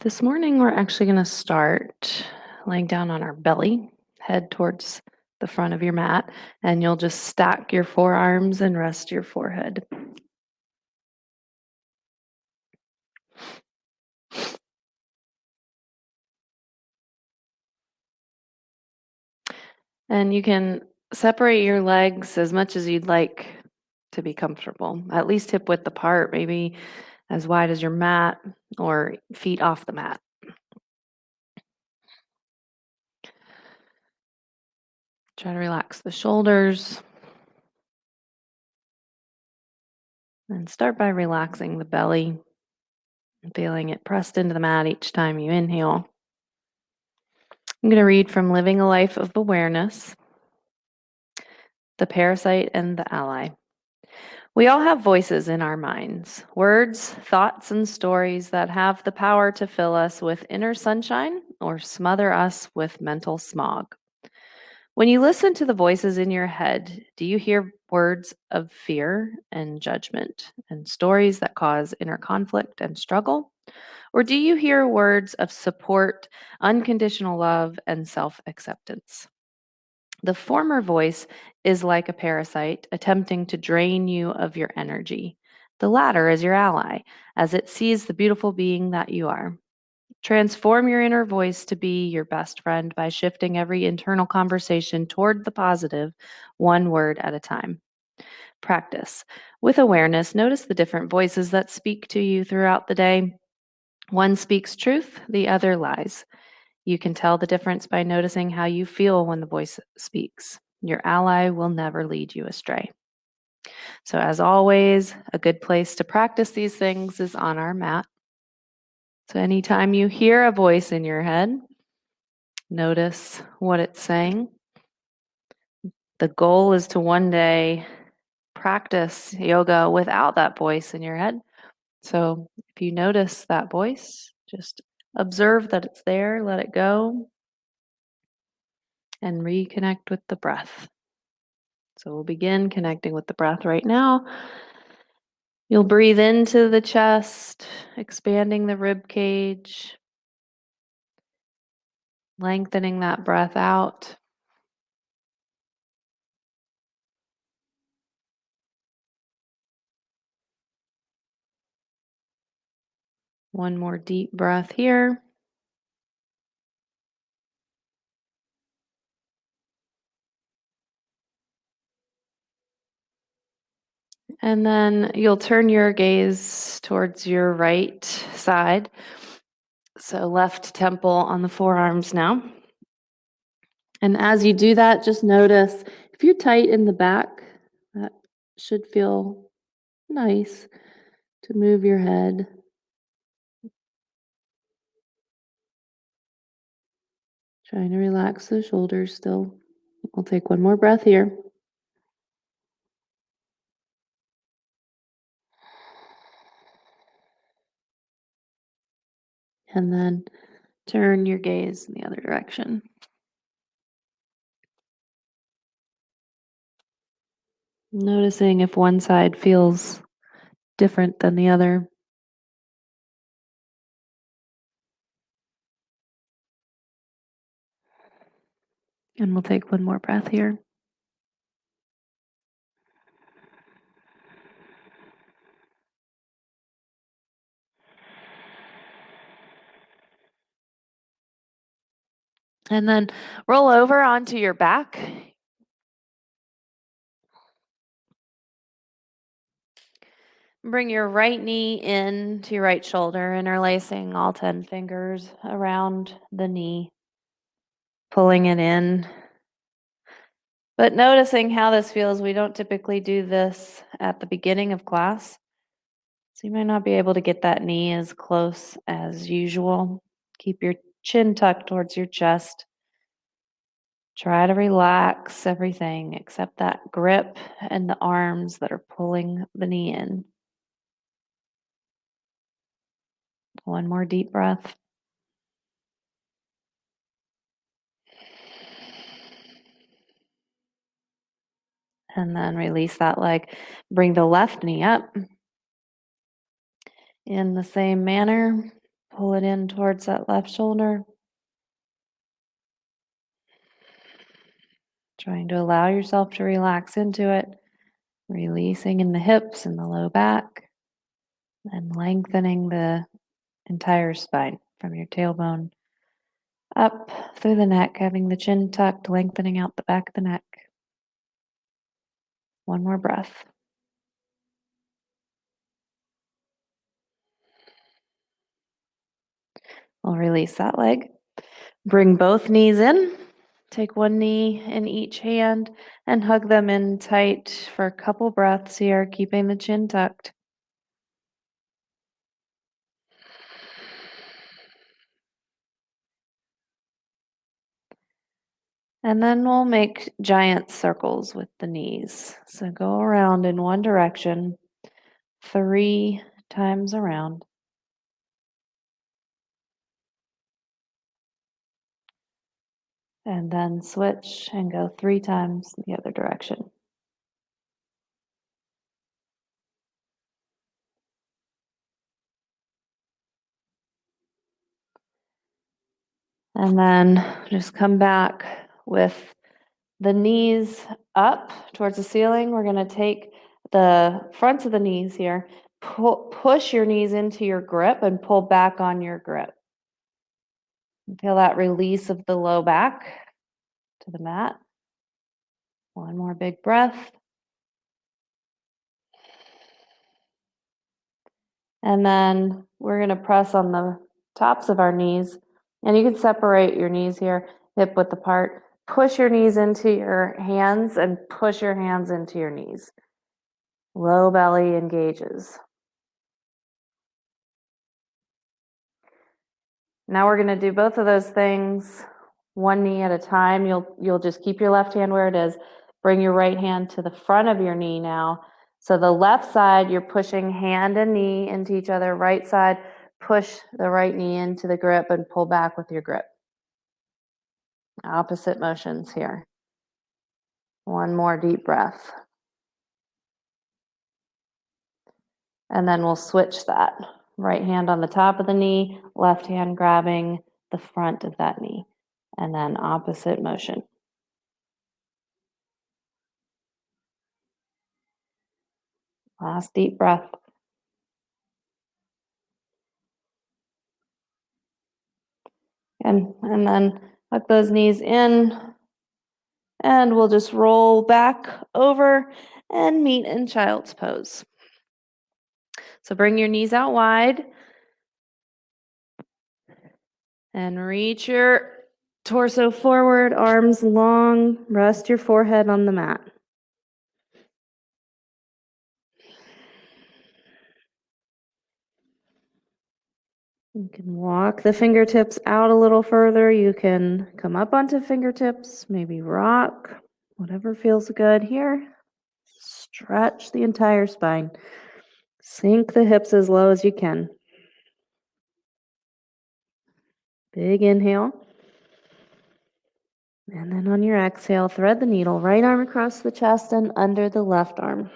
This morning, we're actually going to start laying down on our belly, head towards the front of your mat, and you'll just stack your forearms and rest your forehead. And you can separate your legs as much as you'd like to be comfortable, at least hip width apart, maybe as wide as your mat or feet off the mat. Try to relax the shoulders and start by relaxing the belly, feeling it pressed into the mat each time you inhale. I'm going to read from Living a Life of Awareness, The Parasite and the Ally. We all have voices in our minds, words, thoughts, and stories that have the power to fill us with inner sunshine or smother us with mental smog. When you listen to the voices in your head, do you hear words of fear and judgment and stories that cause inner conflict and struggle? Or do you hear words of support, unconditional love, and self acceptance? The former voice is like a parasite attempting to drain you of your energy. The latter is your ally, as it sees the beautiful being that you are. Transform your inner voice to be your best friend by shifting every internal conversation toward the positive, one word at a time. Practice. With awareness, notice the different voices that speak to you throughout the day. One speaks truth, the other lies. You can tell the difference by noticing how you feel when the voice speaks. Your ally will never lead you astray. So, as always, a good place to practice these things is on our mat. So, anytime you hear a voice in your head, notice what it's saying. The goal is to one day practice yoga without that voice in your head. So, if you notice that voice, just observe that it's there, let it go, and reconnect with the breath. So we'll begin connecting with the breath right now. You'll breathe into the chest, expanding the rib cage, lengthening that breath out. One more deep breath here. And then you'll turn your gaze towards your right side. So left temple on the forearms now. And as you do that, just notice if you're tight in the back, that should feel nice to move your head. Trying to relax the shoulders still. We'll take one more breath here. And then turn your gaze in the other direction. Noticing if one side feels different than the other. And we'll take one more breath here. And then roll over onto your back. Bring your right knee in to your right shoulder, interlacing all 10 fingers around the knee, pulling it in. But noticing how this feels, we don't typically do this at the beginning of class. So you might not be able to get that knee as close as usual. Keep your chin tucked towards your chest. Try to relax everything except that grip and the arms that are pulling the knee in. One more deep breath. And then release that leg. Bring the left knee up in the same manner. Pull it in towards that left shoulder. Trying to allow yourself to relax into it, releasing in the hips and the low back, and lengthening the entire spine from your tailbone up through the neck, having the chin tucked, lengthening out the back of the neck. One more breath. We'll release that leg. Bring both knees in. Take one knee in each hand and hug them in tight for a couple breaths here, keeping the chin tucked. And then we'll make giant circles with the knees. So go around in one direction 3 times around. And then switch and go 3 times the other direction. And then just come back with the knees up towards the ceiling. We're going to take the fronts of the knees here, push your knees into your grip and pull back on your grip. Feel that release of the low back to the mat. One more big breath. And then we're going to press on the tops of our knees. And you can separate your knees here, hip width apart. Push your knees into your hands and push your hands into your knees. Low belly engages. Now we're going to do both of those things one knee at a time. You'll just keep your left hand where it is. Bring your right hand to the front of your knee now. So the left side, you're pushing hand and knee into each other. Right side, push the right knee into the grip and pull back with your grip. Opposite motions here. One more deep breath. And then we'll switch that. Right hand on the top of the knee, left hand grabbing the front of that knee. And then opposite motion. Last deep breath. And then tuck those knees in. And we'll just roll back over and meet in child's pose. So bring your knees out wide. And reach your torso forward, arms long. Rest your forehead on the mat. You can walk the fingertips out a little further. You can come up onto fingertips, maybe rock, whatever feels good here. Stretch the entire spine. Sink the hips as low as you can. Big inhale. And then on your exhale, thread the needle, right arm across the chest and under the left arm.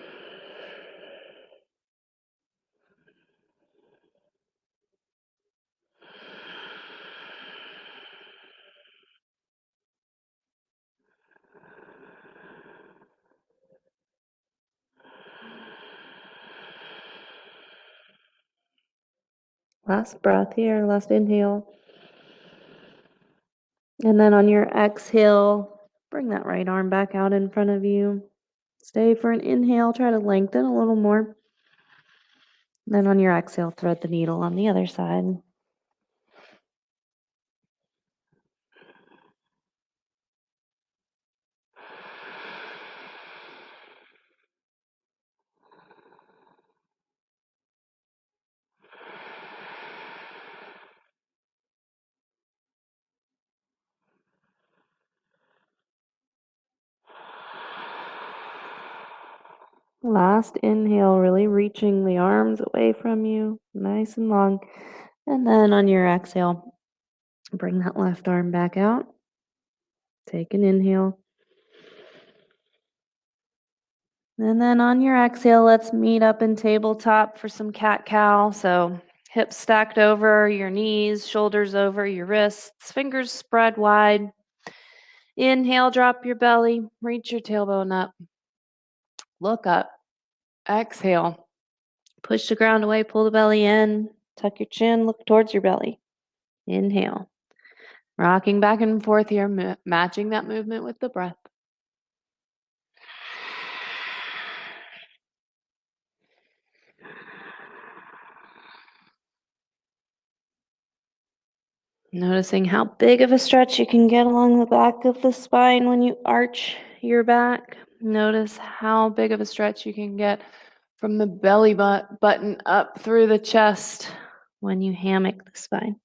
Last breath here, last inhale. And then on your exhale, bring that right arm back out in front of you. Stay for an inhale, try to lengthen a little more. Then on your exhale, thread the needle on the other side. Last inhale, really reaching the arms away from you, nice and long. And then on your exhale, bring that left arm back out. Take an inhale. And then on your exhale, let's meet up in tabletop for some cat-cow. So Hips stacked over your knees, shoulders over your wrists, fingers spread wide. Inhale, drop your belly, reach your tailbone up, look up. Exhale, push the ground away, pull the belly in, tuck your chin, look towards your belly. Inhale, rocking back and forth here, matching that movement with the breath. Noticing how big of a stretch you can get along the back of the spine when you arch your back. Notice how big of a stretch you can get from the belly button up through the chest when you hammock the spine.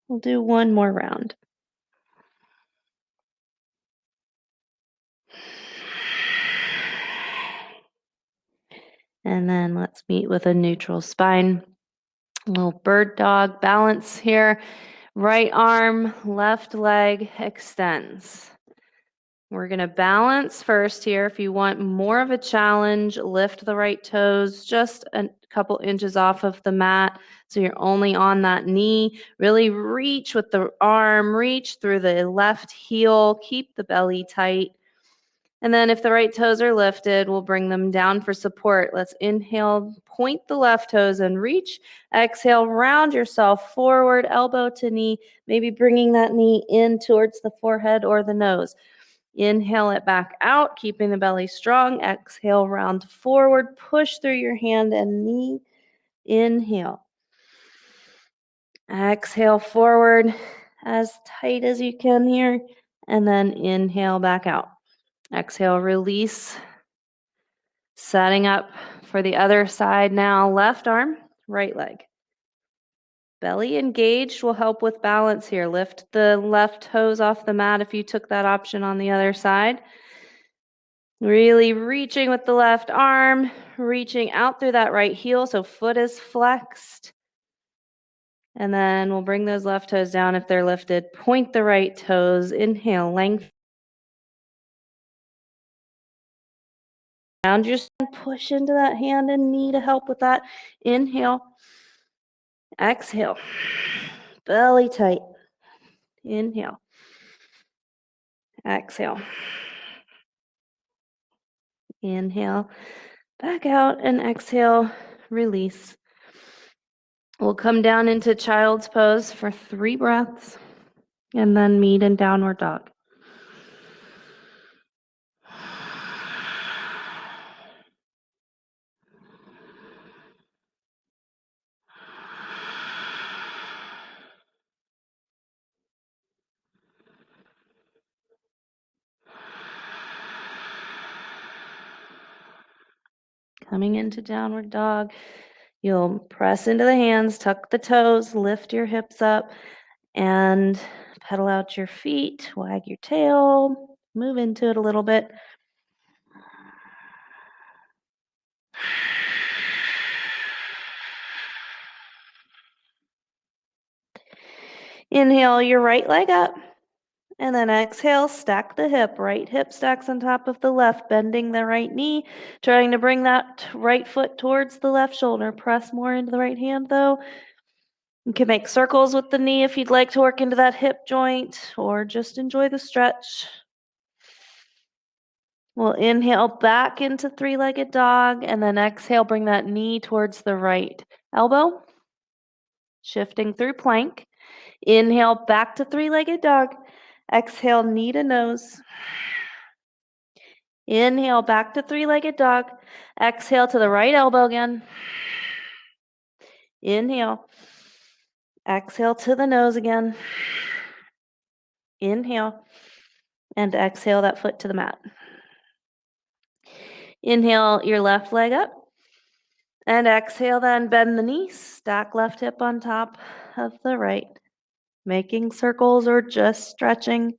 We'll do one more round. And then let's meet with a neutral spine. A little bird dog balance here. Right arm, left leg extends. We're going to balance first here. If you want more of a challenge, lift the right toes just a couple inches off of the mat so you're only on that knee. Really reach with the arm, reach through the left heel, keep the belly tight. And then if the right toes are lifted, we'll bring them down for support. Let's inhale, point the left toes and reach. Exhale, round yourself forward, elbow to knee, maybe bringing that knee in towards the forehead or the nose. Inhale it back out, keeping the belly strong. Exhale, round forward, push through your hand and knee. Inhale. Exhale forward as tight as you can here. And then inhale back out. Exhale, release. Setting up for the other side now. Left arm, right leg. Belly engaged will help with balance here. Lift the left toes off the mat if you took that option on the other side. Really reaching with the left arm, reaching out through that right heel so foot is flexed. And then we'll bring those left toes down if they're lifted. Point the right toes. Inhale, length. Round your spine, push into that hand and knee to help with that. Inhale. Exhale. Belly tight. Inhale. Exhale. Inhale. Back out and exhale. Release. We'll come down into child's pose for 3 breaths and then meet in downward dog. Coming into downward dog, you'll press into the hands, tuck the toes, lift your hips up, and pedal out your feet, wag your tail, move into it a little bit. Inhale your right leg up, and then exhale, stack the hip. Right hip stacks on top of the left, bending the right knee, trying to bring that right foot towards the left shoulder. Press more into the right hand though. You can make circles with the knee if you'd like to work into that hip joint, or just enjoy the stretch. We'll inhale back into 3-legged dog, and then exhale, bring that knee towards the right elbow. Shifting through plank. Inhale back to 3-legged dog. Exhale, knee to nose. Inhale back to 3-legged dog. Exhale to the right elbow again. Inhale. Exhale to the nose again. Inhale. And exhale that foot to the mat. Inhale your left leg up. And exhale then, bend the knee. Stack left hip on top of the right. Making circles or just stretching.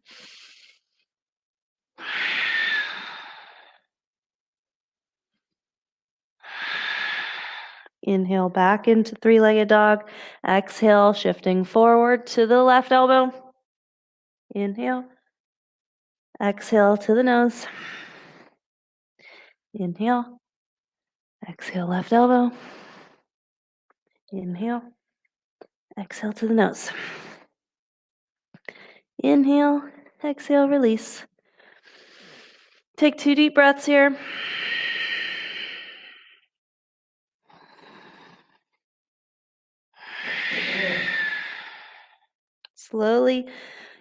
Inhale back into 3-legged dog. Exhale, shifting forward to the left elbow. Inhale. Exhale to the nose. Inhale. Exhale, left elbow. Inhale. Exhale to the nose. Inhale. Exhale, release. Take 2 deep breaths here. Slowly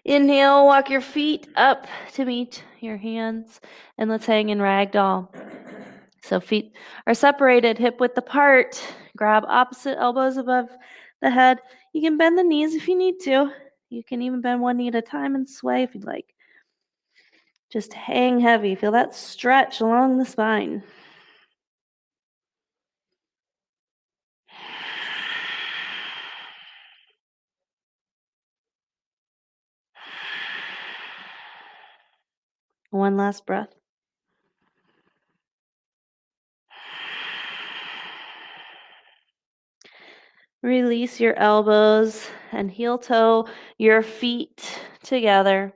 inhale, walk your feet up to meet your hands, and let's hang in ragdoll. So feet are separated, hip width apart. Grab opposite elbows above the head. You can bend the knees if you need to. You can even bend one knee at a time and sway if you'd like. Just hang heavy. Feel that stretch along the spine. One last breath. Release your elbows and heel toe your feet together.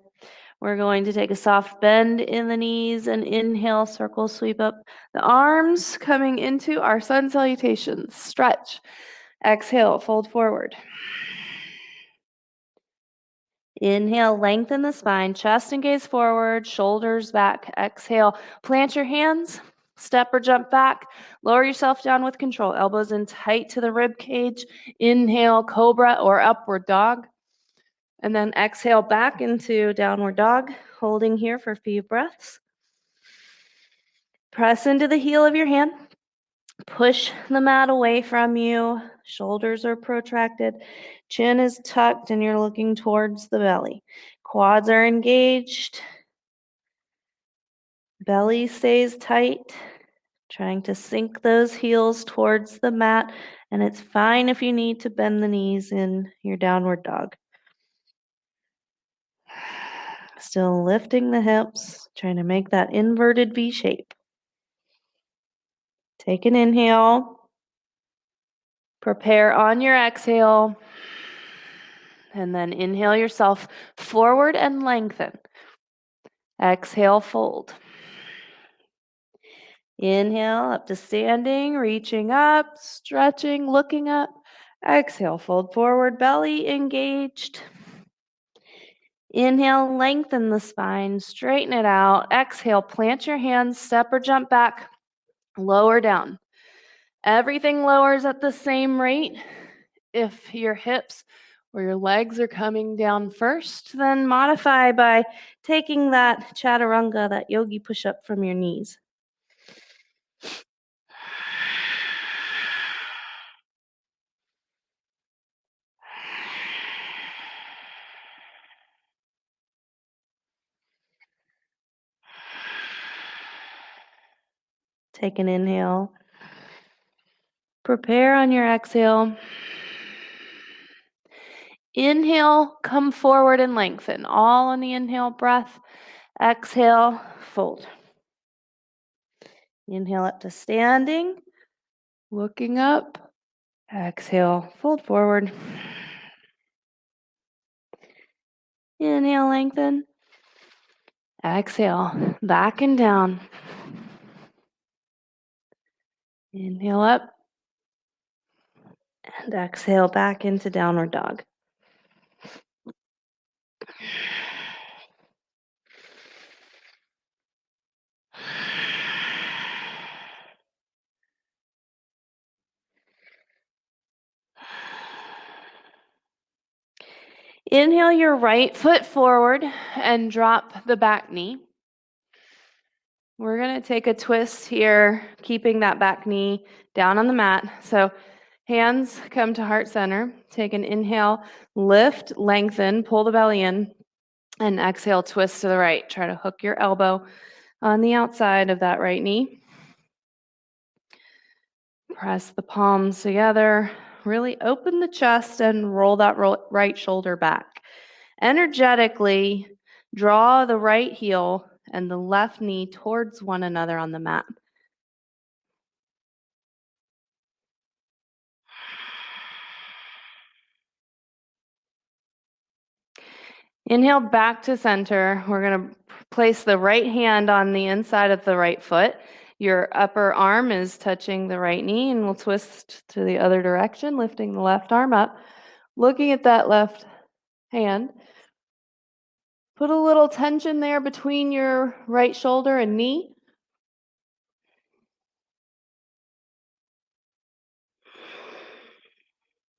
We're going to take a soft bend in the knees and inhale, circle, sweep up the arms, coming into our sun salutations. Stretch. Exhale, fold forward. Inhale, lengthen the spine, chest and gaze forward, shoulders back. Exhale, plant your hands, step or jump back, lower yourself down with control, elbows in tight to the rib cage. Inhale, cobra or upward dog. And then exhale back into downward dog, holding here for a few breaths. Press into the heel of your hand. Push the mat away from you. Shoulders are protracted. Chin is tucked and you're looking towards the belly. Quads are engaged. Belly stays tight. Trying to sink those heels towards the mat. And it's fine if you need to bend the knees in your downward dog. Still lifting the hips, trying to make that inverted V shape. Take an inhale. Prepare on your exhale. And then inhale yourself forward and lengthen. Exhale, fold. Inhale, up to standing, reaching up, stretching, looking up. Exhale, fold forward, belly engaged. Inhale, lengthen the spine, straighten it out. Exhale, plant your hands, step or jump back, lower down. Everything lowers at the same rate. If your hips or your legs are coming down first, then modify by taking that chaturanga, that yogi push-up from your knees. Take an inhale. Prepare on your exhale. Inhale, come forward and lengthen. All on the inhale breath. Exhale, fold. Inhale up to standing. Looking up. Exhale, fold forward. Inhale, lengthen. Exhale, back and down. Inhale up. And exhale back into downward dog. Inhale your right foot forward and drop the back knee. We're going to take a twist here, keeping that back knee down on the mat. So hands come to heart center. Take an inhale, lift, lengthen, pull the belly in, and exhale, twist to the right. Try to hook your elbow on the outside of that right knee. Press the palms together. Really open the chest and roll that right shoulder back. Energetically draw the right heel and the left knee towards one another on the mat. Inhale back to center. We're going to place the right hand on the inside of the right foot. Your upper arm is touching the right knee, and we'll twist to the other direction, lifting the left arm up. Looking at that left hand, put a little tension there between your right shoulder and knee.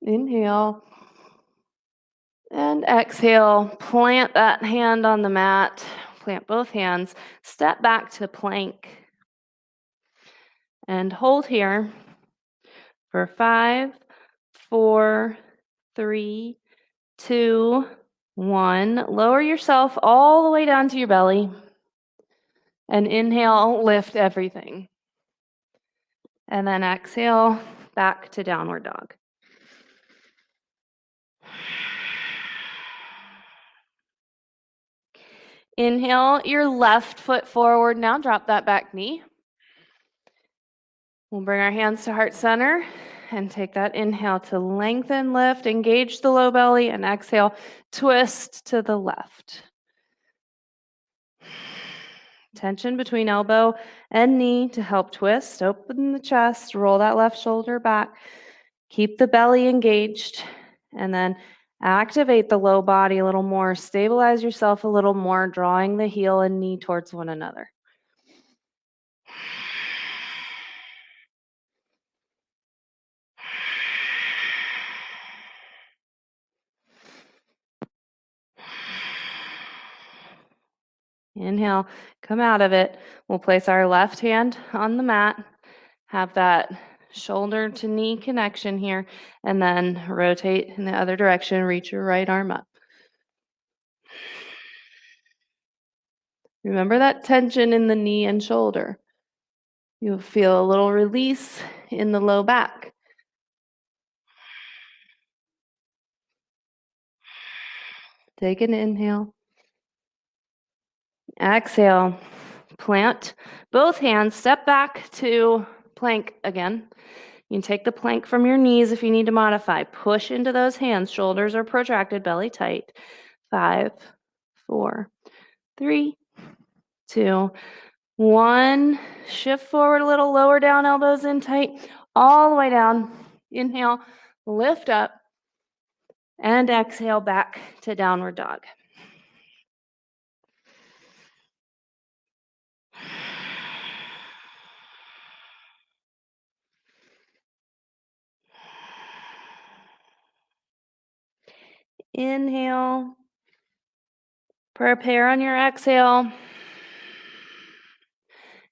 Inhale and exhale. Plant that hand on the mat. Plant both hands. Step back to plank and hold here for 5, 4, 3, 2, 1. Lower yourself all the way down to your belly. And inhale, lift everything. And then exhale, back to downward dog. Inhale your left foot forward now. Drop that back knee. We'll bring our hands to heart center and take that inhale to lengthen, lift, engage the low belly, and exhale, twist to the left. Tension between elbow and knee to help twist. Open the chest, roll that left shoulder back. Keep the belly engaged, and then activate the low body a little more. Stabilize yourself a little more, drawing the heel and knee towards one another. Inhale, come out of it. We'll place our left hand on the mat, have that shoulder to knee connection here, and then rotate in the other direction, reach your right arm up. Remember that tension in the knee and shoulder. You'll feel a little release in the low back. Take an inhale. Exhale. Plant both hands. Step back to plank again. You can take the plank from your knees if you need to modify. Push into those hands. Shoulders are protracted, belly tight. 5, 4, 3, 2, 1. Shift forward a little, lower down, elbows in tight, all the way down. Inhale, lift up, and exhale back to downward dog. Inhale. Prepare on your exhale.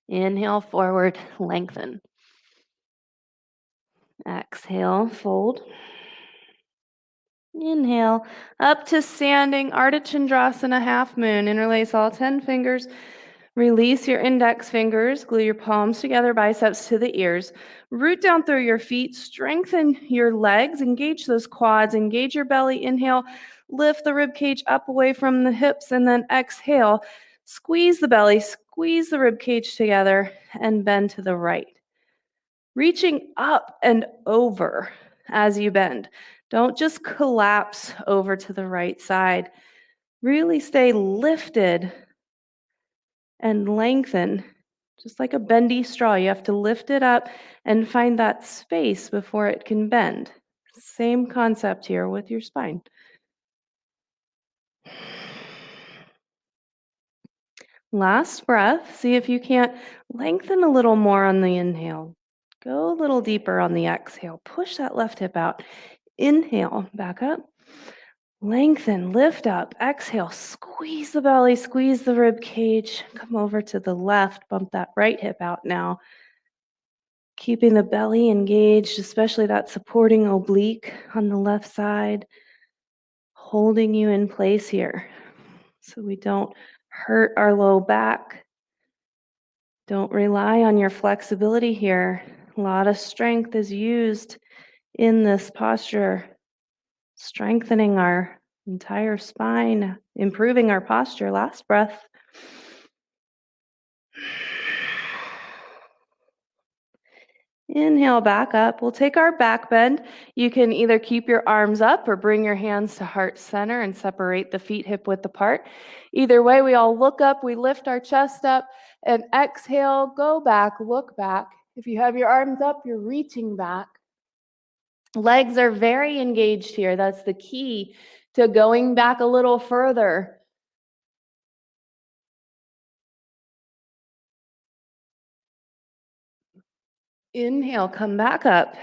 Inhale forward, lengthen. Exhale, fold. Inhale, up to standing, Ardha Chandrasana, half moon. Interlace all 10 fingers. Release your index fingers. Glue your palms together, biceps to the ears. Root down through your feet. Strengthen your legs. Engage those quads. Engage your belly. Inhale, lift the rib cage up away from the hips, and then exhale. Squeeze the belly. Squeeze the rib cage together and bend to the right. Reaching up and over as you bend. Don't just collapse over to the right side. Really stay lifted and lengthen, just like a bendy straw. You have to lift it up and find that space before it can bend. Same concept here with your spine. Last breath. See if you can't lengthen a little more on the inhale. Go a little deeper on the exhale. Push that left hip out. Inhale, back up. Lengthen, lift up, exhale, squeeze the belly, squeeze the rib cage. Come over to the left, bump that right hip out now. Keeping the belly engaged, especially that supporting oblique on the left side, holding you in place here so we don't hurt our low back. Don't rely on your flexibility here. A lot of strength is used in this posture, strengthening our entire spine, improving our posture. Last breath. Inhale back up. We'll take our back bend. You can either keep your arms up or bring your hands to heart center and separate the feet hip width apart. Either way, we all look up, we lift our chest up, and exhale, go back, look back. If you have your arms up, you're reaching back. Legs are very engaged here. That's the key to going back a little further. Inhale, come back up.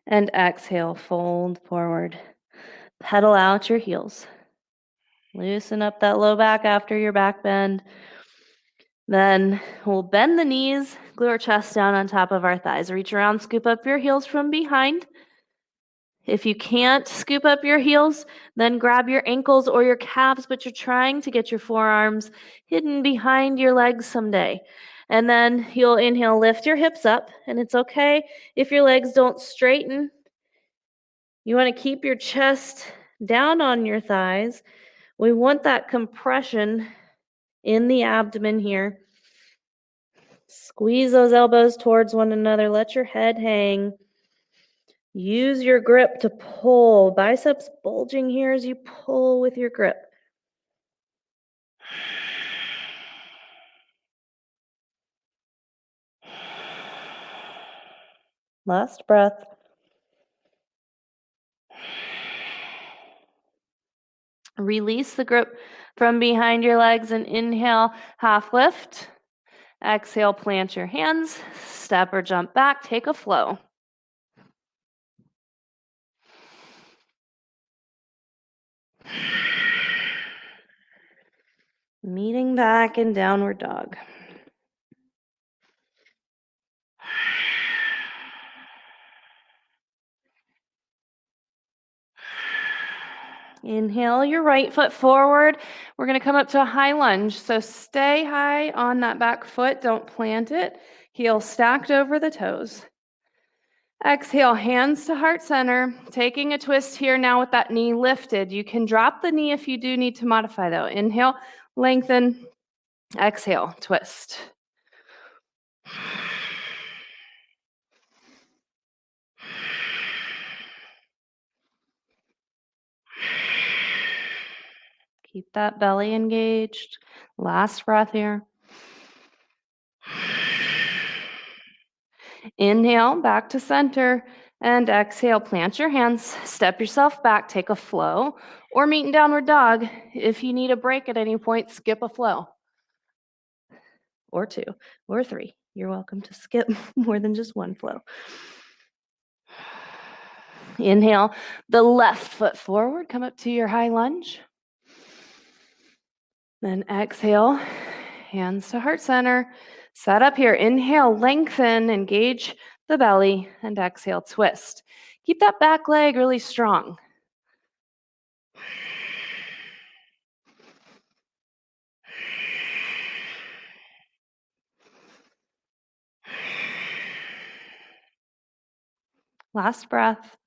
And exhale, fold forward. Pedal out your heels. Loosen up that low back after your back bend. Then we'll bend the knees, glue our chest down on top of our thighs. Reach around, scoop up your heels from behind. If you can't scoop up your heels, then grab your ankles or your calves, but you're trying to get your forearms hidden behind your legs someday. And then you'll inhale, lift your hips up, and it's okay if your legs don't straighten. You want to keep your chest down on your thighs. We want that compression in the abdomen here. Squeeze those elbows towards one another. Let your head hang. Use your grip to pull. Biceps bulging here as you pull with your grip. Last breath. Release the grip from behind your legs and inhale, half lift. Exhale, plant your hands. Step or jump back. Take a flow. Meeting back in downward dog. Inhale your right foot forward. We're going to come up to a high lunge. So stay high on that back foot. Don't plant it. Heels stacked over the toes. Exhale, hands to heart center. Taking a twist here now with that knee lifted. You can drop the knee if you do need to modify though. Inhale, lengthen. Exhale, twist. Keep that belly engaged. Last breath here. Inhale, back to center, and exhale, plant your hands, step yourself back, take a flow, or meet in downward dog. If you need a break at any point, skip a flow. Or two, or three. You're welcome to skip more than just one flow. Inhale, the left foot forward, come up to your high lunge. Then exhale, hands to heart center. Set up here. Inhale, lengthen, engage the belly, and exhale, twist. Keep that back leg really strong. Last breath.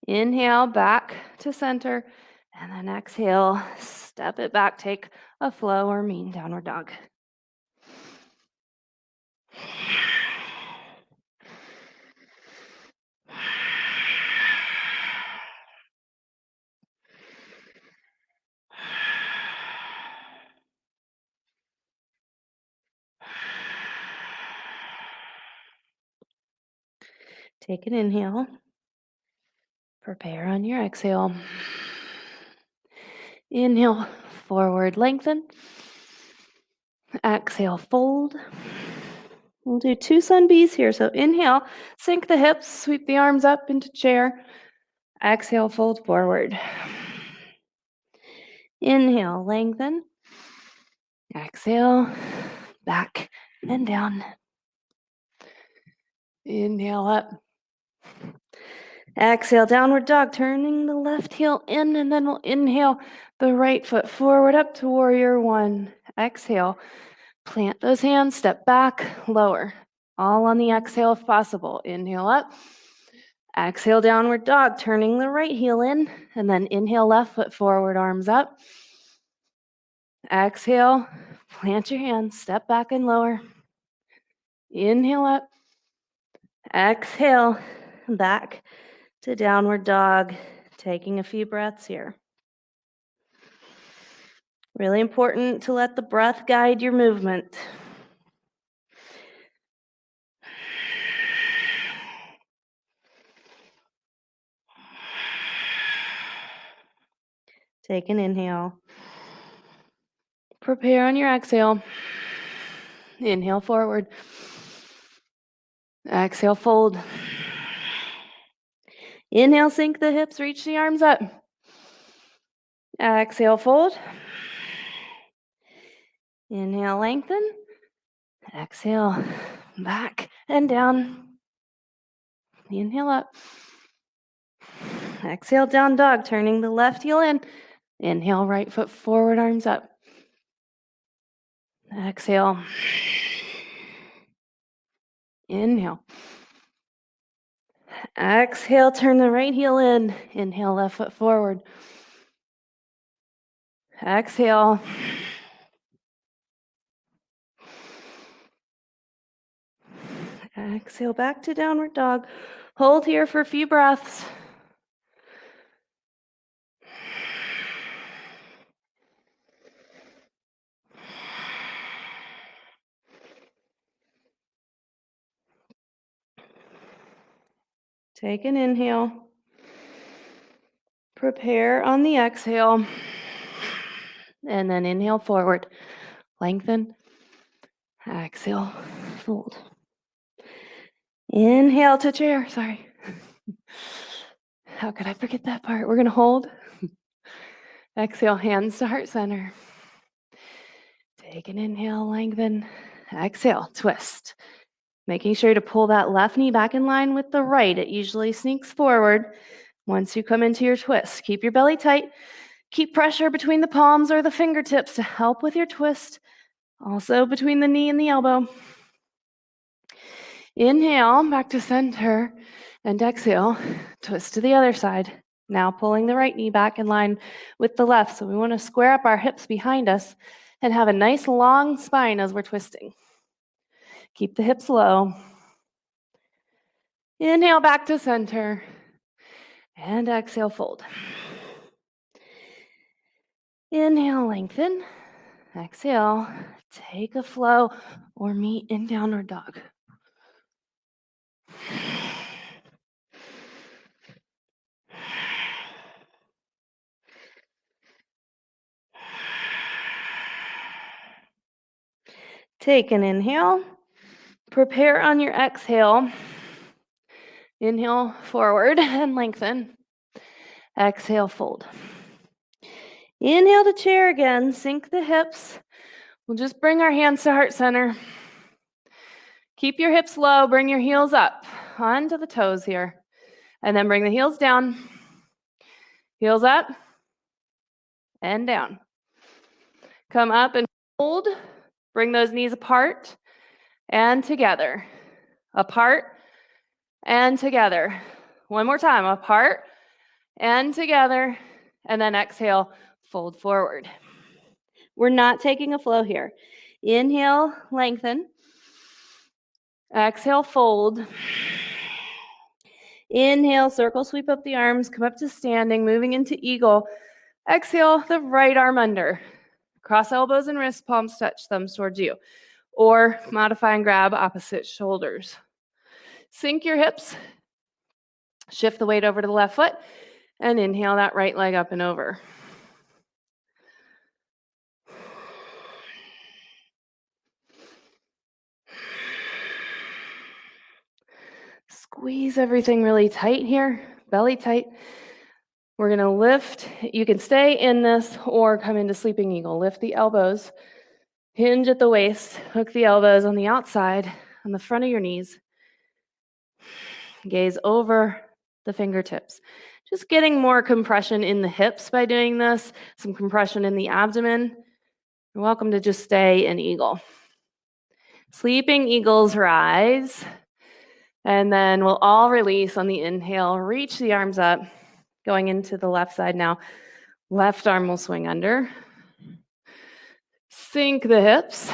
Inhale, back to center, and then exhale, step it back, take a flow or mean downward dog. Take an inhale. Prepare on your exhale. Inhale, forward lengthen. Exhale, fold. We'll do 2 sun Bs here. So inhale, sink the hips, sweep the arms up into chair. Exhale, fold forward. Inhale, lengthen. Exhale, back and down. Inhale up. Exhale, downward dog, turning the left heel in, and then we'll inhale the right foot forward up to warrior one. Exhale, plant those hands, step back, lower. All on the exhale if possible. Inhale up. Exhale, downward dog, turning the right heel in, and then inhale, left foot forward, arms up. Exhale, plant your hands, step back and lower. Inhale up. Exhale back to downward dog. Taking a few breaths here. Really important to let the breath guide your movement. Take an inhale. Prepare on your exhale. Inhale forward. Exhale, fold. Inhale, sink the hips, reach the arms up. Exhale, fold. Inhale, lengthen. Exhale, back and down. Inhale up. Exhale, down dog, turning the left heel in. Inhale, right foot forward, arms up. Exhale. Inhale. Exhale, turn the right heel in. Inhale, left foot forward. Exhale. Exhale, back to downward dog. Hold here for a few breaths. Take an inhale. Prepare on the exhale. And then inhale forward. Lengthen. Exhale, fold. Inhale to chair. Sorry. How could I forget that part? We're going to hold. Exhale, hands to heart center. Take an inhale, lengthen. Exhale, twist. Making sure to pull that left knee back in line with the right. It usually sneaks forward once you come into your twist. Keep your belly tight. Keep pressure between the palms or the fingertips to help with your twist. Also between the knee and the elbow. Inhale, back to center. And exhale, twist to the other side. Now pulling the right knee back in line with the left. So we want to square up our hips behind us and have a nice long spine as we're twisting. Keep the hips low. Inhale back to center. And exhale, fold. Inhale, lengthen. Exhale, take a flow or meet in downward dog. Take an inhale. Prepare on your exhale. Inhale forward and lengthen. Exhale, fold. Inhale to chair again. Sink the hips. We'll just bring our hands to heart center. Keep your hips low. Bring your heels up onto the toes here. And then bring the heels down. Heels up and down. Come up and hold. Bring those knees apart and together. Apart and together. One more time. Apart and together. And then exhale, fold forward. We're not taking a flow here. Inhale, lengthen. Exhale, fold. Inhale, circle, sweep up the arms, come up to standing, moving into eagle. Exhale, the right arm under. Cross elbows and wrists, palms touch, thumbs towards you. Or modify and grab opposite shoulders. Sink your hips. Shift the weight over to the left foot. And inhale that right leg up and over. Squeeze everything really tight here, belly tight. We're going to lift. You can stay in this or come into sleeping eagle. Lift the elbows, hinge at the waist, hook the elbows on the outside, on the front of your knees. Gaze over the fingertips. Just getting more compression in the hips by doing this, some compression in the abdomen. You're welcome to just stay in eagle. Sleeping eagles rise. And then we'll all release on the inhale. Reach the arms up. Going into the left side now. Left arm will swing under. Sink the hips.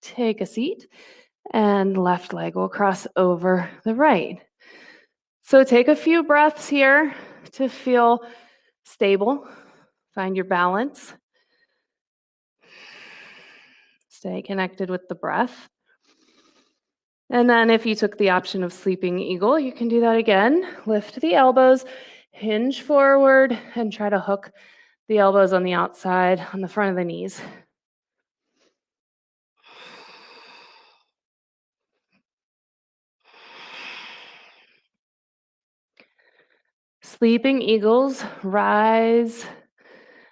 Take a seat. And left leg will cross over the right. So take a few breaths here to feel stable. Find your balance. Stay connected with the breath. And then if you took the option of sleeping eagle, you can do that again. Lift the elbows, hinge forward, and try to hook the elbows on the outside, on the front of the knees. Sleeping eagles, rise,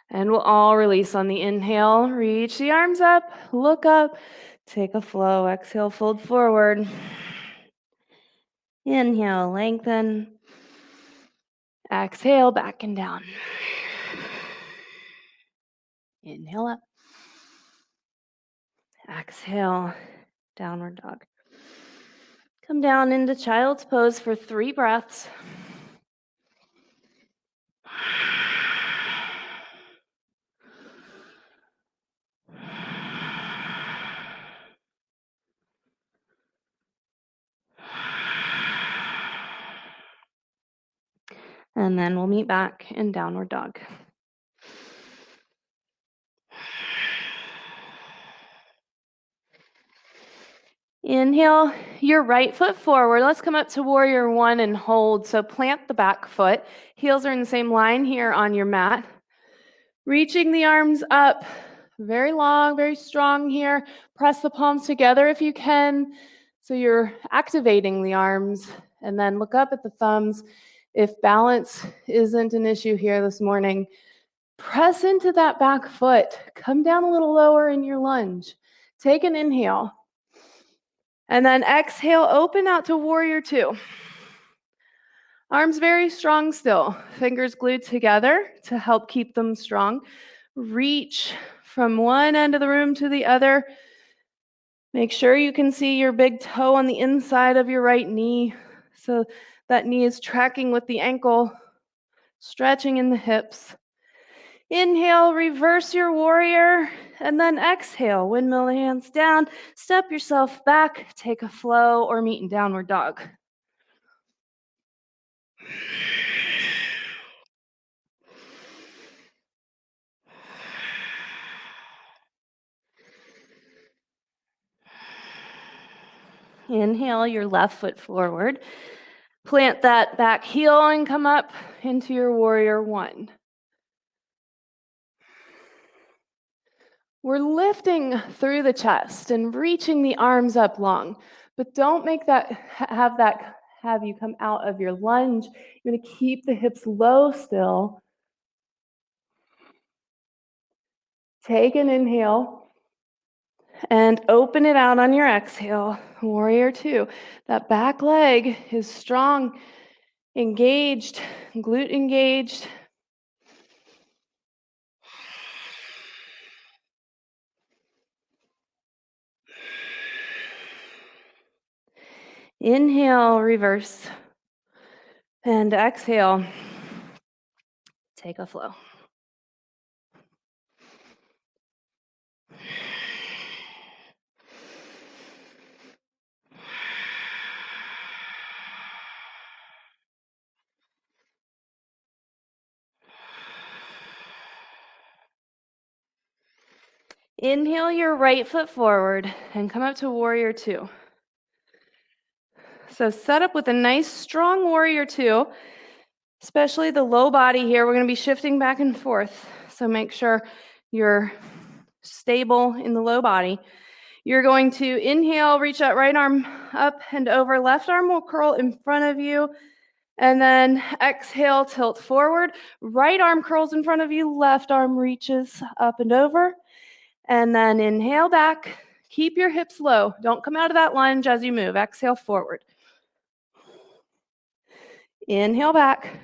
and we'll all release on the inhale. Reach the arms up, look up, take a flow. Exhale, fold forward. Inhale, lengthen. Exhale, back and down. Inhale up. Exhale, downward dog. Come down into child's pose for 3 breaths. And then we'll meet back in downward dog. Inhale your right foot forward. Let's come up to warrior 1 and hold. So plant the back foot. Heels are in the same line here on your mat. Reaching the arms up. Very long, very strong here. Press the palms together if you can. So you're activating the arms. And then look up at the thumbs. If balance isn't an issue here this morning, press into that back foot. Come down a little lower in your lunge. Take an inhale. And then exhale, open out to warrior 2. Arms very strong still. Fingers glued together to help keep them strong. Reach from one end of the room to the other. Make sure you can see your big toe on the inside of your right knee. So that knee is tracking with the ankle, stretching in the hips. Inhale, reverse your warrior, and then exhale, windmill the hands down, step yourself back, take a flow, or meet in downward dog. Inhale your left foot forward, plant that back heel and come up into your warrior 1. We're lifting through the chest and reaching the arms up long, but don't make that have you come out of your lunge. You're going to keep the hips low still. Take an inhale and open it out on your exhale. Warrior 2. That back leg is strong, engaged, glute engaged. Inhale, reverse. And exhale, take a flow. Inhale your right foot forward and come up to warrior 2. So set up with a nice strong warrior 2, especially the low body here. We're going to be shifting back and forth. So make sure you're stable in the low body. You're going to inhale, reach that right arm up and over. Left arm will curl in front of you. And then exhale, tilt forward. Right arm curls in front of you. Left arm reaches up and over. And then inhale back. Keep your hips low. Don't come out of that lunge as you move. Exhale forward. Inhale back.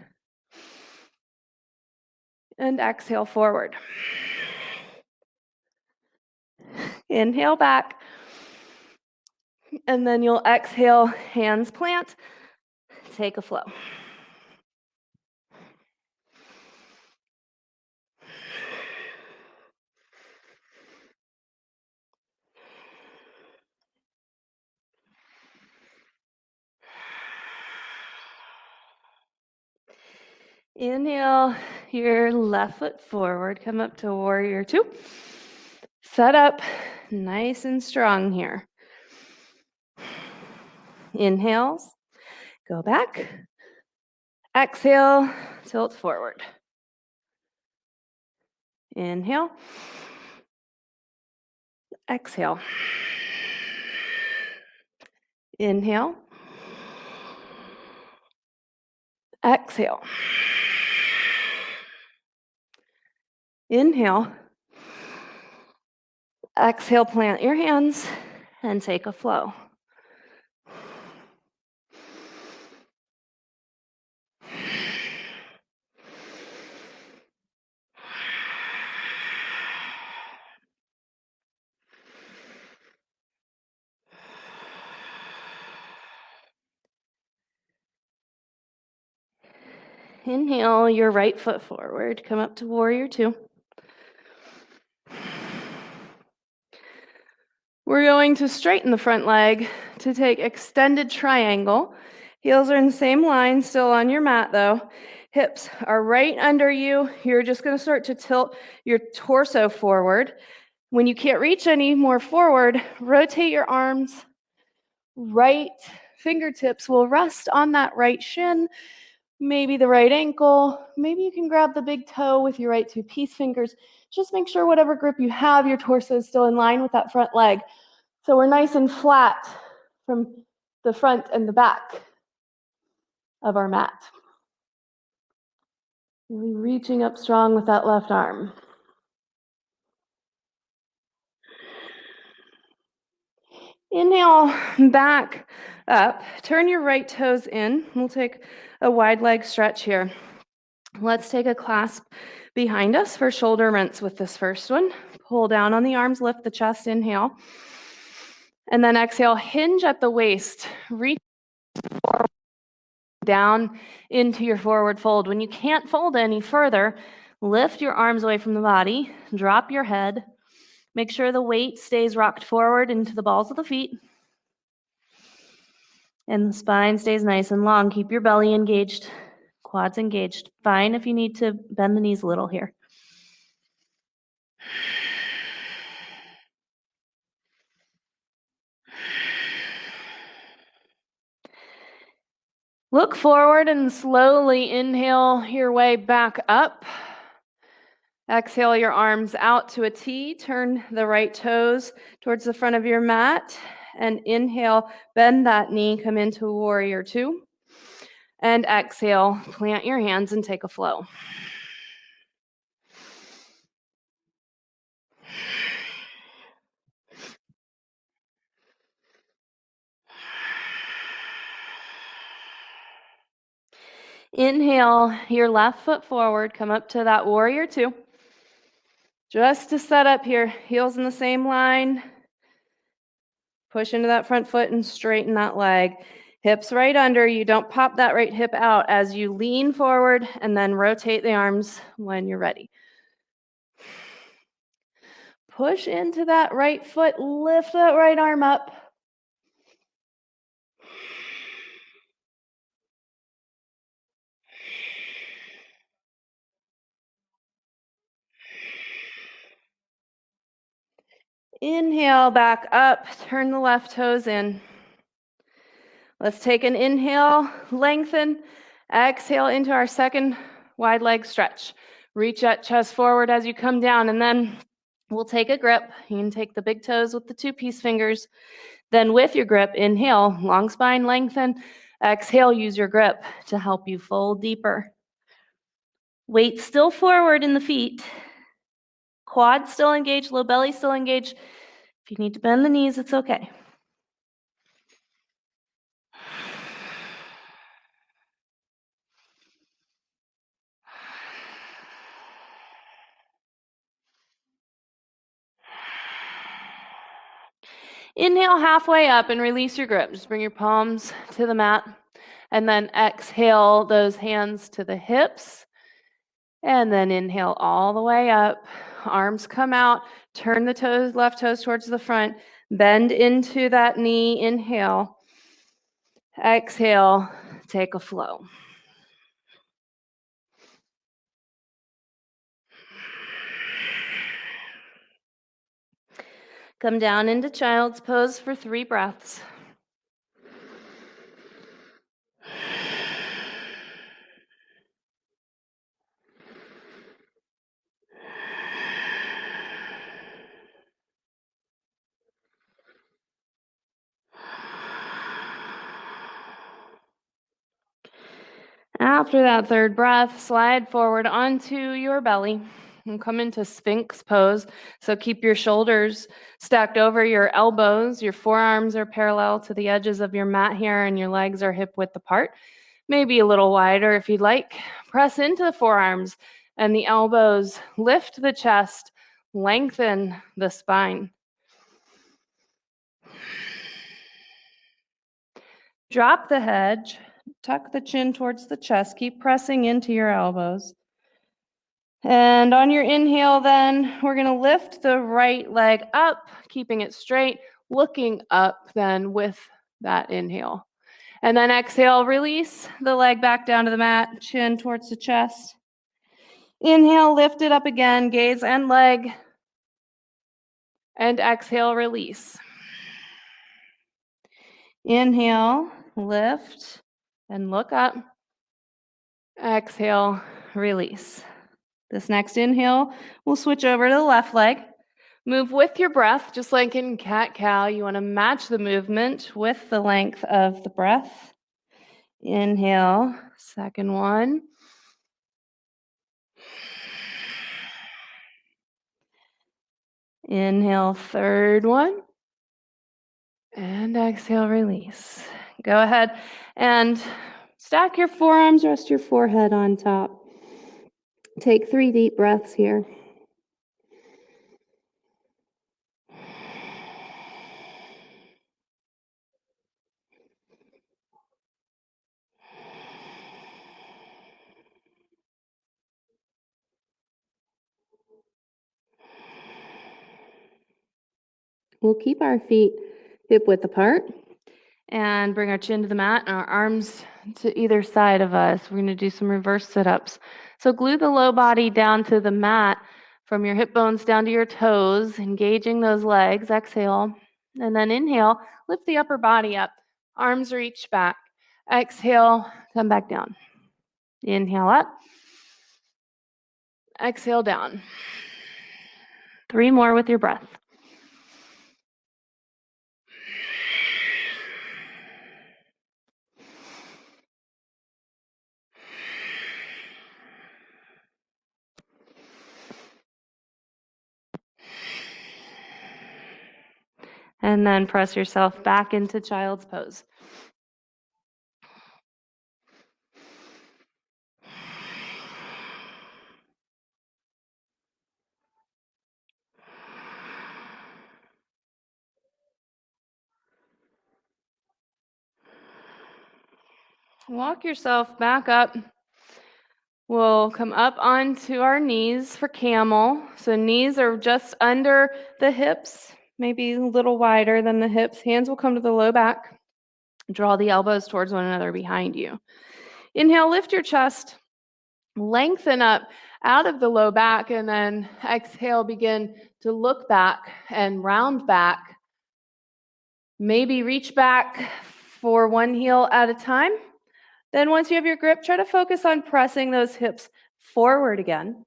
And exhale forward. Inhale back. And then you'll exhale, hands plant. Take a flow. Inhale your left foot forward, come up to warrior two. Set up nice and strong here. Inhales, go back. Exhale, tilt forward. Inhale. Exhale. Inhale. Exhale. Inhale. Exhale, plant your hands and take a flow. Inhale your right foot forward. Come up to warrior two. We're going to straighten the front leg to take extended triangle. Heels are in the same line, still on your mat though. Hips are right under you. You're just going to start to tilt your torso forward. When you can't reach any more forward, rotate your arms. Right fingertips will rest on that right shin, maybe the right ankle. Maybe you can grab the big toe with your right two peace fingers. Just make sure whatever grip you have, your torso is still in line with that front leg. So we're nice and flat from the front and the back of our mat. Really reaching up strong with that left arm. Inhale, back up. Turn your right toes in. We'll take a wide leg stretch here. Let's take a clasp behind us for shoulder rinse with this first one. Pull down on the arms, lift the chest, inhale. And then exhale, hinge at the waist. Reach forward, down into your forward fold. When you can't fold any further, lift your arms away from the body, drop your head. Make sure the weight stays rocked forward into the balls of the feet. And the spine stays nice and long. Keep your belly engaged, quads engaged. Fine if you need to bend the knees a little here. Look forward and slowly inhale your way back up. Exhale your arms out to a T. Turn the right toes towards the front of your mat. And inhale, bend that knee, come into warrior two. And exhale, plant your hands and take a flow. Inhale your left foot forward, come up to that warrior two. Just to set up here, heels in the same line. Push into that front foot and straighten that leg. Hips right under you. Don't pop that right hip out as you lean forward and then rotate the arms when you're ready. Push into that right foot. Lift that right arm up. Inhale back up. Turn the left toes in. Let's take an inhale, lengthen. Exhale into our second wide leg stretch. Reach that chest forward as you come down, and then we'll take a grip. You can take the big toes with the two peace fingers. Then with your grip, inhale, long spine, lengthen. Exhale, use your grip to help you fold deeper. Weight still forward in the feet. Quads still engaged, low belly still engaged. If you need to bend the knees, it's okay. Inhale halfway up and release your grip. Just bring your palms to the mat. And then exhale those hands to the hips. And then inhale all the way up. Arms come out. Turn the toes, left toes towards the front. Bend into that knee. Inhale. Exhale. Take a flow. Come down into child's pose for 3 breaths. After that 3rd breath, slide forward onto your belly and come into Sphinx pose. So keep your shoulders stacked over your elbows. Your forearms are parallel to the edges of your mat here, and your legs are hip width apart. Maybe a little wider if you'd like. Press into the forearms and the elbows. Lift the chest, lengthen the spine. Drop the head, tuck the chin towards the chest. Keep pressing into your elbows. And on your inhale, then, we're going to lift the right leg up, keeping it straight, looking up then with that inhale. And then exhale, release the leg back down to the mat, chin towards the chest. Inhale, lift it up again, gaze and leg. And exhale, release. Inhale, lift, and look up. Exhale, release. This next inhale, we'll switch over to the left leg. Move with your breath, just like in cat-cow. You want to match the movement with the length of the breath. Inhale, second one. Inhale, third one. And exhale, release. Go ahead and stack your forearms, rest your forehead on top. Take 3 deep breaths here. We'll keep our feet hip width apart and bring our chin to the mat and our arms to either side of us. We're going to do some reverse sit-ups. So glue the low body down to the mat from your hip bones down to your toes, engaging those legs. Exhale. And then inhale, lift the upper body up. Arms reach back. Exhale, come back down. Inhale up. Exhale down. 3 more with your breath. And then press yourself back into child's pose. Walk yourself back up. We'll come up onto our knees for camel. So knees are just under the hips, maybe a little wider than the hips. Hands will come to the low back. Draw the elbows towards one another behind you. Inhale, lift your chest. Lengthen up out of the low back, and then exhale, begin to look back and round back. Maybe reach back for one heel at a time. Then once you have your grip, try to focus on pressing those hips forward again.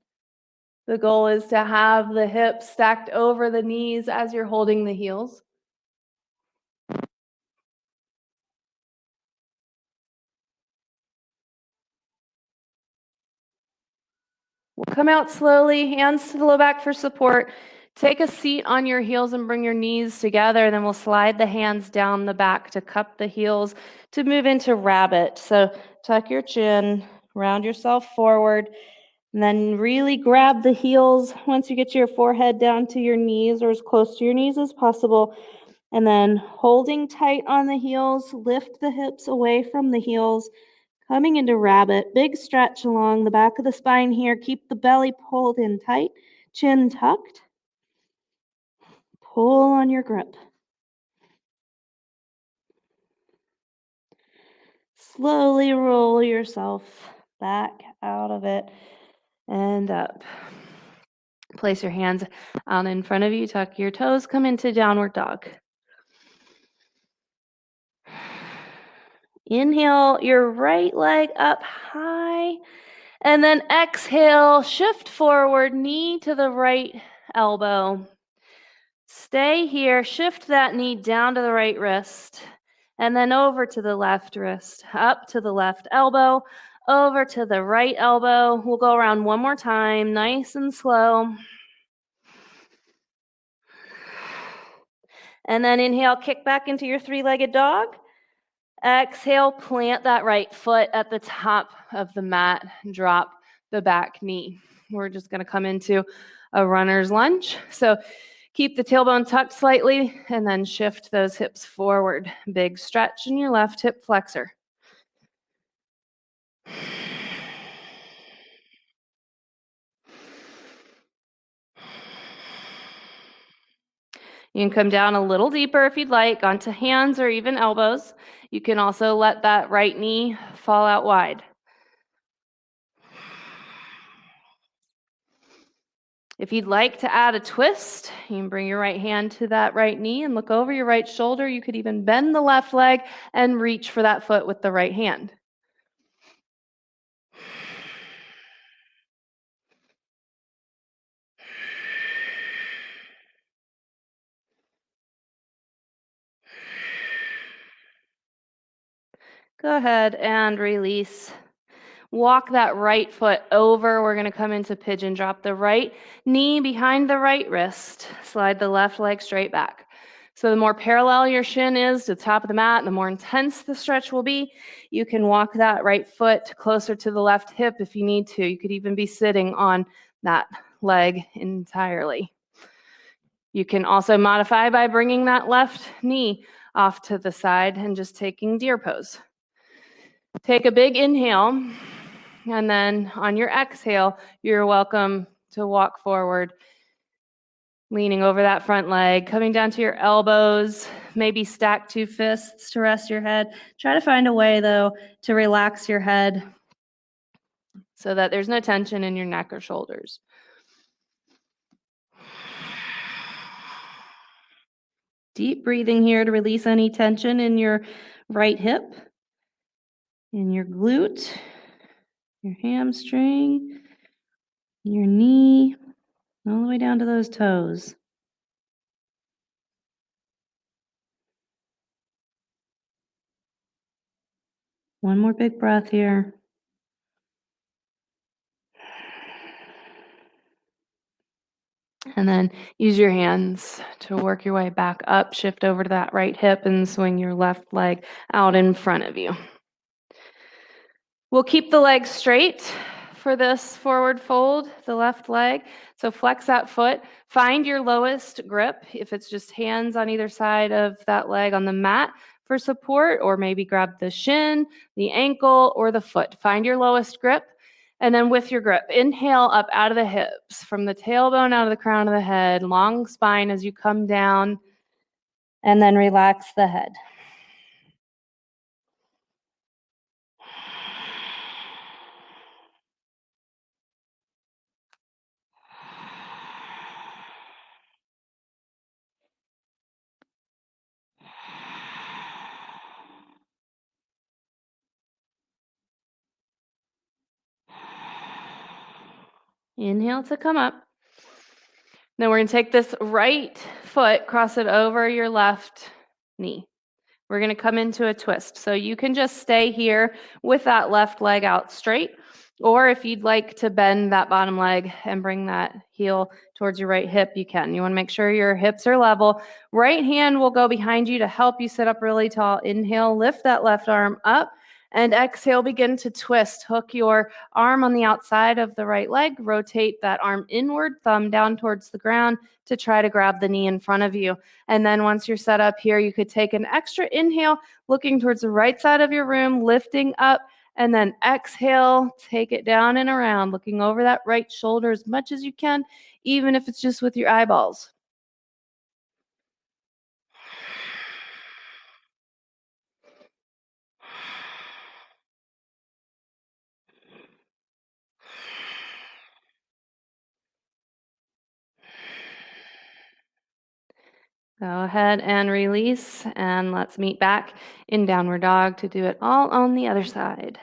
The goal is to have the hips stacked over the knees as you're holding the heels. We'll come out slowly, hands to the low back for support. Take a seat on your heels and bring your knees together. Then we'll slide the hands down the back to cup the heels to move into rabbit. So tuck your chin, round yourself forward, and then really grab the heels once you get your forehead down to your knees or as close to your knees as possible. And then holding tight on the heels, lift the hips away from the heels. Coming into rabbit, big stretch along the back of the spine here. Keep the belly pulled in tight, chin tucked. Pull on your grip. Slowly roll yourself back out of it and up. Place your hands out in front of you, tuck your toes, come into downward dog. Inhale your right leg up high, and then exhale, shift forward, knee to the right elbow. Stay here, shift that knee down to the right wrist, and then over to the left wrist, up to the left elbow, over to the right elbow. We'll go around one more time, nice and slow. And then inhale, kick back into your three-legged dog. Exhale, plant that right foot at the top of the mat, drop the back knee. We're just going to come into a runner's lunge. So keep the tailbone tucked slightly and then shift those hips forward. Big stretch in your left hip flexor. You can come down a little deeper if you'd like, onto hands or even elbows. You can also let that right knee fall out wide. If you'd like to add a twist, you can bring your right hand to that right knee and look over your right shoulder. You could even bend the left leg and reach for that foot with the right hand. Go ahead and release. Walk that right foot over. We're going to come into pigeon. Drop the right knee behind the right wrist. Slide the left leg straight back. So the more parallel your shin is to the top of the mat, the more intense the stretch will be. You can walk that right foot closer to the left hip if you need to. You could even be sitting on that leg entirely. You can also modify by bringing that left knee off to the side and just taking deer pose. Take a big inhale, and then on your exhale, you're welcome to walk forward, leaning over that front leg, coming down to your elbows, maybe stack two fists to rest your head. Try to find a way, though, to relax your head so that there's no tension in your neck or shoulders. Deep breathing here to release any tension in your right hip, in your glute, your hamstring, your knee, all the way down to those toes. One more big breath here. And then use your hands to work your way back up, shift over to that right hip and swing your left leg out in front of you. We'll keep the leg straight for this forward fold, the left leg. So flex that foot, find your lowest grip. If it's just hands on either side of that leg on the mat for support, or maybe grab the shin, the ankle, or the foot. Find your lowest grip. And then with your grip, inhale up out of the hips, from the tailbone out of the crown of the head, long spine as you come down, and then relax the head. Inhale to come up. Then we're going to take this right foot, cross it over your left knee. We're going to come into a twist. So you can just stay here with that left leg out straight, or if you'd like to bend that bottom leg and bring that heel towards your right hip, you can. You want to make sure your hips are level. Right hand will go behind you to help you sit up really tall. Inhale, lift that left arm up. And exhale, begin to twist. Hook your arm on the outside of the right leg. Rotate that arm inward, thumb down towards the ground to try to grab the knee in front of you. And then once you're set up here, you could take an extra inhale, looking towards the right side of your room, lifting up, and then exhale, take it down and around, looking over that right shoulder as much as you can, even if it's just with your eyeballs. Go ahead and release, and let's meet back in downward dog to do it all on the other side.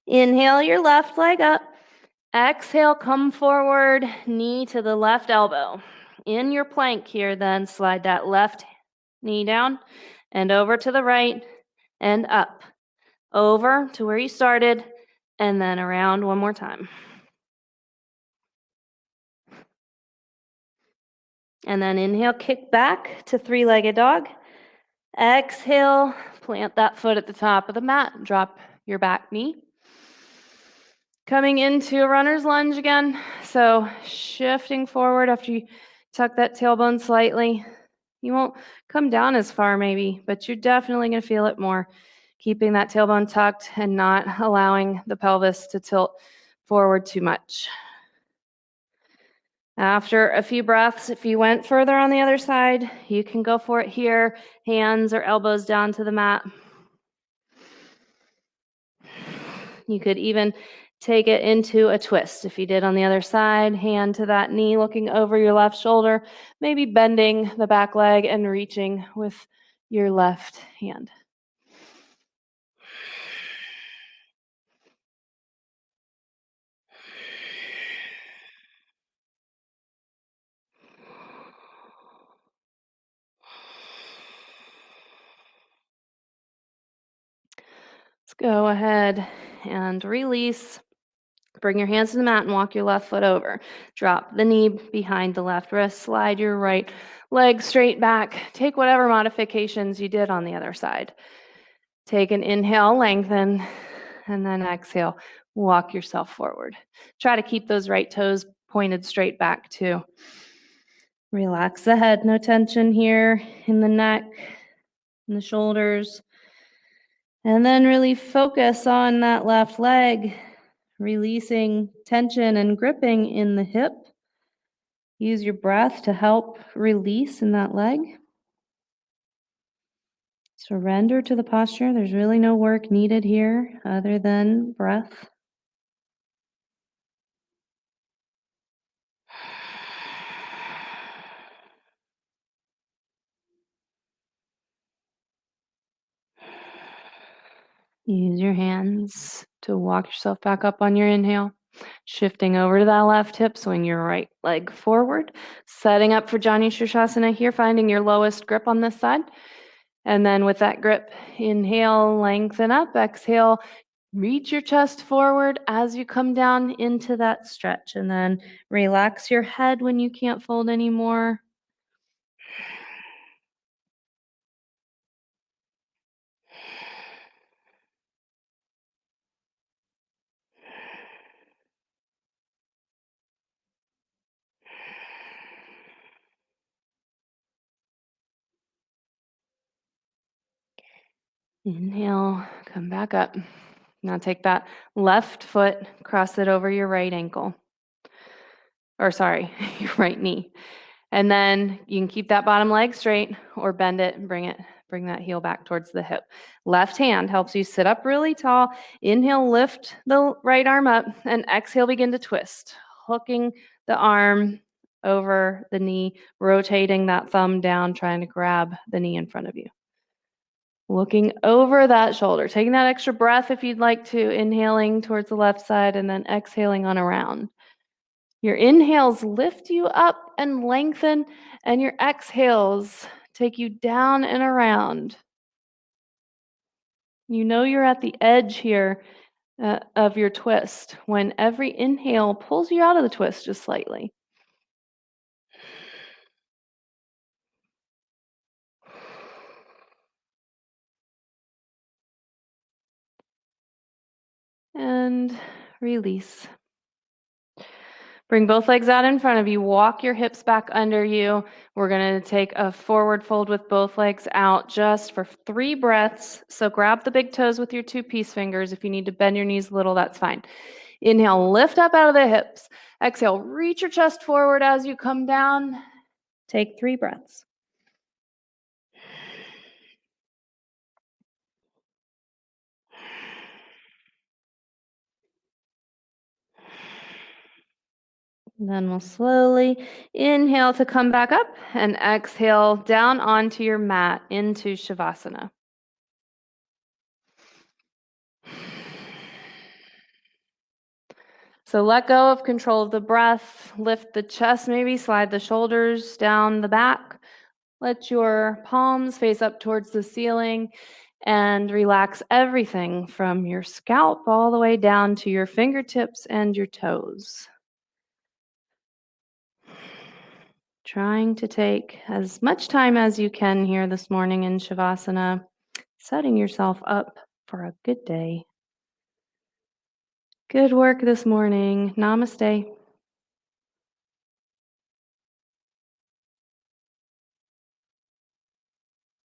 Inhale your left leg up. Exhale, come forward, knee to the left elbow. In your plank here, then slide that left knee down and over to the right and up. Over to where you started, and then around one more time. And then inhale, kick back to three-legged dog. Exhale, plant that foot at the top of the mat, drop your back knee. Coming into a runner's lunge again. So shifting forward after you tuck that tailbone slightly. You won't come down as far maybe, but you're definitely going to feel it more. Keeping that tailbone tucked and not allowing the pelvis to tilt forward too much. After a few breaths, if you went further on the other side, you can go for it here, hands or elbows down to the mat. You could even take it into a twist. If you did on the other side, hand to that knee, looking over your left shoulder, maybe bending the back leg and reaching with your left hand. Let's go ahead and release. Bring your hands to the mat and walk your left foot over. Drop the knee behind the left wrist. Slide your right leg straight back. Take whatever modifications you did on the other side. Take an inhale, lengthen, and then exhale. Walk yourself forward. Try to keep those right toes pointed straight back too. Relax the head, no tension here in the neck, in the shoulders. And then really focus on that left leg, releasing tension and gripping in the hip. Use your breath to help release in that leg. Surrender to the posture. There's really no work needed here other than breath. Use your hands to walk yourself back up on your inhale. Shifting over to that left hip, swing your right leg forward. Setting up for Jani Shirshasana here, finding your lowest grip on this side. And then with that grip, inhale, lengthen up. Exhale, reach your chest forward as you come down into that stretch. And then relax your head when you can't fold anymore. Inhale, come back up. Now take that left foot, cross it over your right ankle. Or sorry, your right knee. And then you can keep that bottom leg straight or bend it and bring that heel back towards the hip. Left hand helps you sit up really tall. Inhale, lift the right arm up, and exhale, begin to twist. Hooking the arm over the knee, rotating that thumb down, trying to grab the knee in front of you. Looking over that shoulder, taking that extra breath if you'd like to, inhaling towards the left side and then exhaling on around. Your inhales lift you up and lengthen, and your exhales take you down and around. You know you're at the edge here of your twist when every inhale pulls you out of the twist just slightly. And release. Bring both legs out in front of you. Walk your hips back under you. We're going to take a forward fold with both legs out just for 3 breaths. So grab the big toes with your 2 peace fingers. If you need to bend your knees a little, that's fine. Inhale, lift up out of the hips. Exhale, reach your chest forward as you come down. Take 3 breaths. Then we'll slowly inhale to come back up and exhale down onto your mat into Shavasana. So let go of control of the breath, lift the chest, maybe slide the shoulders down the back. Let your palms face up towards the ceiling and relax everything from your scalp all the way down to your fingertips and your toes. Trying to take as much time as you can here this morning in Shavasana, setting yourself up for a good day. Good work this morning. Namaste.